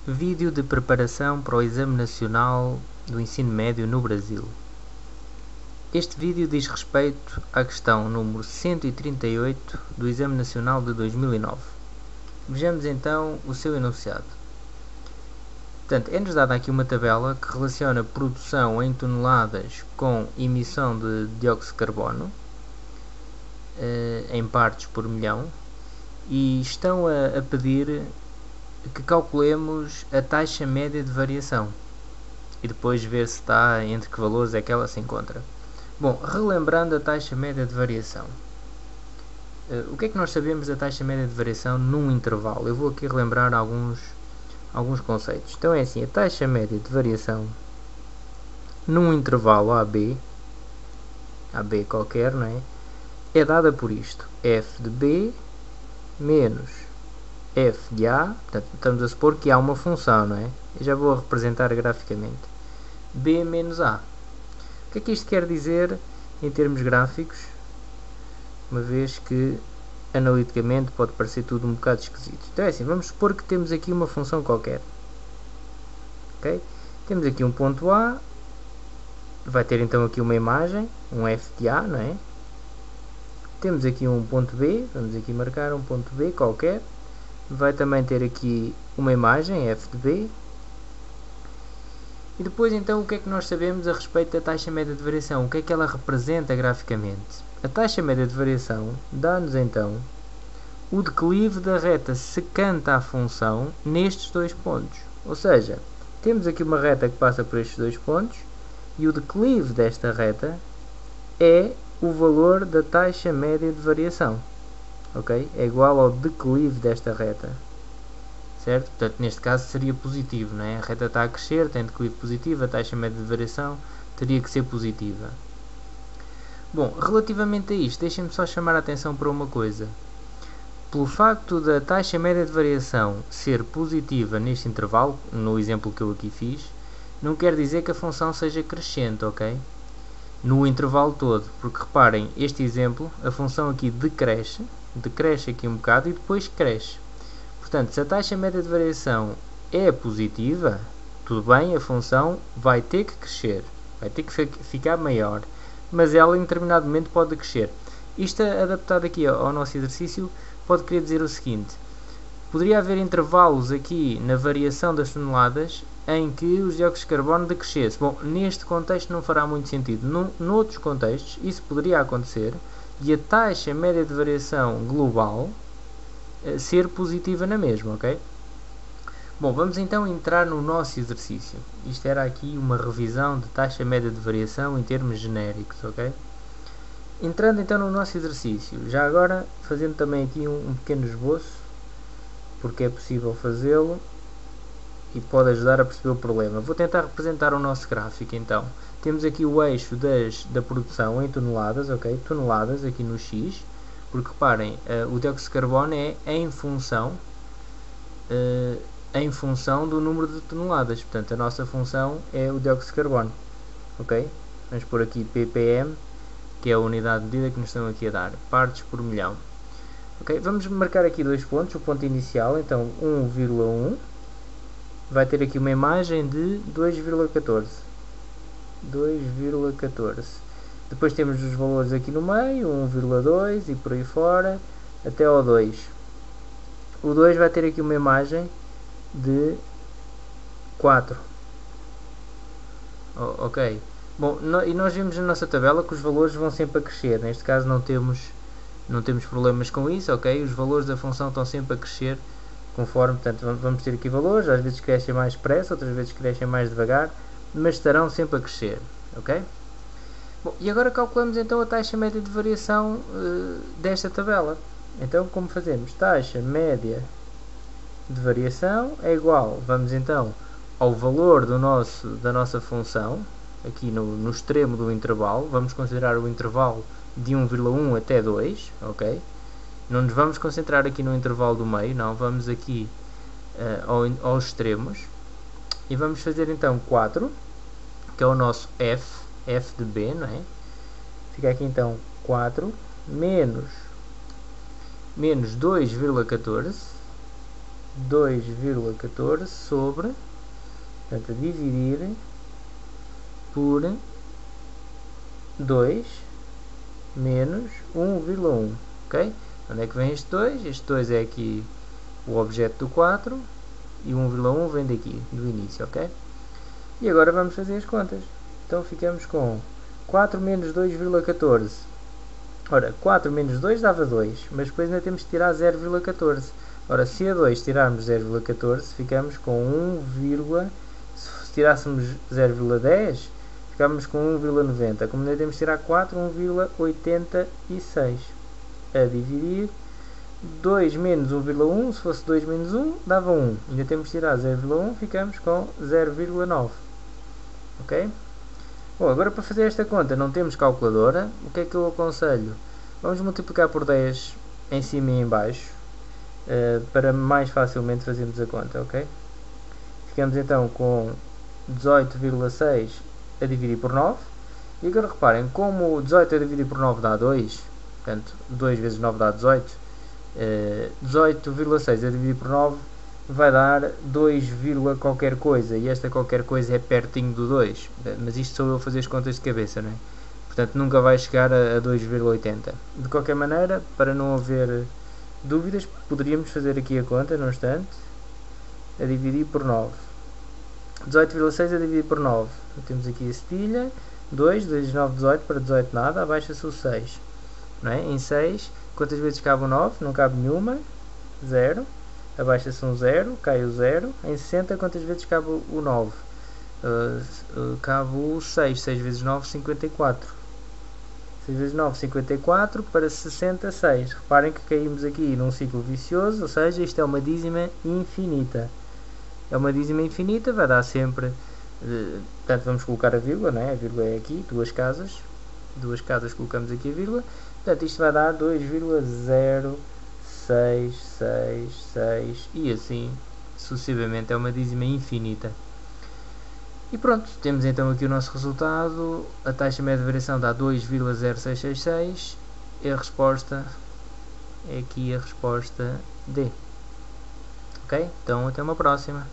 Vídeo de preparação para o Exame Nacional do Ensino Médio no Brasil. Este vídeo diz respeito à questão número 138 do Exame Nacional de 2009. Vejamos então o seu enunciado. Portanto, é-nos dada aqui uma tabela que relaciona produção em toneladas com emissão de dióxido de carbono em partes por milhão, e estão a pedir que calculemos a taxa média de variação e depois ver se está entre que valores é que ela se encontra. Bom, relembrando a taxa média de variação, o que é que nós sabemos da taxa média de variação num intervalo? Eu vou aqui relembrar alguns conceitos. Então é assim, a taxa média de variação num intervalo AB qualquer, não é? É dada por isto: f de B menos f de A. Portanto, estamos a supor que há uma função, não é? Eu já vou representar graficamente. B menos A. O que é que isto quer dizer em termos gráficos? Uma vez que analiticamente pode parecer tudo um bocado esquisito. Então é assim, vamos supor que temos aqui uma função qualquer. Ok? Temos aqui um ponto A, vai ter então aqui uma imagem, um f de A, não é? Temos aqui um ponto B, vamos aqui marcar um ponto B qualquer. Vai também ter aqui uma imagem, f de B. E depois então o que é que nós sabemos a respeito da taxa média de variação? O que é que ela representa graficamente? A taxa média de variação dá-nos então o declive da reta secante à função nestes dois pontos. Ou seja, temos aqui uma reta que passa por estes dois pontos e o declive desta reta é o valor da taxa média de variação. Ok? É igual ao declive desta reta, certo? Portanto, neste caso seria positivo, não é? A reta está a crescer, tem declive positivo, a taxa média de variação teria que ser positiva. Bom, relativamente a isto, deixem-me só chamar a atenção para uma coisa. Pelo facto da taxa média de variação ser positiva neste intervalo, no exemplo que eu aqui fiz, não quer dizer que a função seja crescente, ok? No intervalo todo, porque reparem, este exemplo, a função aqui decresce aqui um bocado e depois cresce. Portanto, se a taxa média de variação é positiva, tudo bem, a função vai ter que crescer, vai ter que ficar maior, mas ela em determinado momento pode crescer. Isto adaptado aqui ao nosso exercício pode querer dizer o seguinte: poderia haver intervalos aqui na variação das toneladas em que os dióxidos de carbono decrescessem. Bom, neste contexto não fará muito sentido. Noutros contextos isso poderia acontecer e a taxa média de variação global ser positiva na mesma, ok? Bom, vamos então entrar no nosso exercício. Isto era aqui uma revisão de taxa média de variação em termos genéricos, ok? Entrando então no nosso exercício, já agora fazendo também aqui um pequeno esboço, porque é possível fazê-lo e pode ajudar a perceber o problema. Vou tentar representar o nosso gráfico então. Temos aqui o eixo da produção em toneladas, ok? Toneladas aqui no X, porque reparem, o dióxido de carbono é em função do número de toneladas. Portanto, a nossa função é o dióxido de carbono, ok? Vamos pôr aqui ppm, que é a unidade de medida que nos estão aqui a dar, partes por milhão. Ok, vamos marcar aqui dois pontos, o ponto inicial, então 1,1, vai ter aqui uma imagem de 2,14. Depois temos os valores aqui no meio, 1,2 e por aí fora, até ao 2. O 2 vai ter aqui uma imagem de 4. Ok. Bom, e nós vimos na nossa tabela que os valores vão sempre a crescer. Neste caso não temos problemas com isso, ok? Os valores da função estão sempre a crescer conforme, portanto, vamos ter aqui valores, às vezes crescem mais depressa, outras vezes crescem mais devagar, mas estarão sempre a crescer, ok? Bom, e agora calculamos então a taxa média de variação desta tabela. Então, como fazemos? Taxa média de variação é igual, vamos então, ao valor da nossa função, aqui no extremo do intervalo, vamos considerar o intervalo de 1,1 até 2, ok? Não nos vamos concentrar aqui no intervalo do meio, não, vamos aqui aos extremos, e vamos fazer então 4, que é o nosso f de B, não é? Fica aqui então 4 menos 2,14 2,14 sobre, portanto, a dividir por 2 menos 1,1, ok? Onde é que vem este 2? Este 2 é aqui o objeto do 4 e o 1,1 vem daqui, do início, ok? E agora vamos fazer as contas. Então ficamos com 4 menos 2,14. Ora, 4 menos 2 dava 2, mas depois ainda temos que tirar 0,14. Ora, se a 2 tirarmos 0,14, ficamos com 1, se tirássemos 0,10, ficamos com 1,90. Como ainda temos que tirar 4, 1,86. A dividir 2 menos 1,1, se fosse 2 menos 1, dava 1. Ainda temos que tirar 0,1, ficamos com 0,9. Ok? Bom, agora para fazer esta conta não temos calculadora. O que é que eu aconselho? Vamos multiplicar por 10 em cima e em baixo, para mais facilmente fazermos a conta, ok? Ficamos então com 18,6 a dividir por 9. E agora reparem, como 18 a dividir por 9 dá 2, portanto 2 vezes 9 dá 18, 18,6 a dividir por 9 vai dar 2, qualquer coisa, e esta qualquer coisa é pertinho do 2, mas isto sou eu a fazer as contas de cabeça, não é? Portanto nunca vai chegar a 2,80. De qualquer maneira, para não haver dúvidas, poderíamos fazer aqui a conta num instante, a dividir por 9. 18,6 a dividir por 9, temos aqui a cedilha, 2, 2, 9, 18, para 18 nada, abaixa-se o 6, não é? Em 6, quantas vezes cabe o 9? Não cabe nenhuma, 0, abaixa-se um 0, cai o 0, em 60 quantas vezes cabe o 9? Cabe o 6, 6 vezes 9, 54, 6 vezes 9, 54, para 66, reparem que caímos aqui num ciclo vicioso, ou seja, isto é uma dízima infinita. É uma dízima infinita, vai dar sempre, portanto vamos colocar a vírgula, não é? A vírgula é aqui, duas casas colocamos aqui a vírgula, portanto isto vai dar 2,0666 e assim sucessivamente, é uma dízima infinita. E pronto, temos então aqui o nosso resultado, a taxa média de variação dá 2,0666 e a resposta é aqui a resposta D. Ok? Então até uma próxima.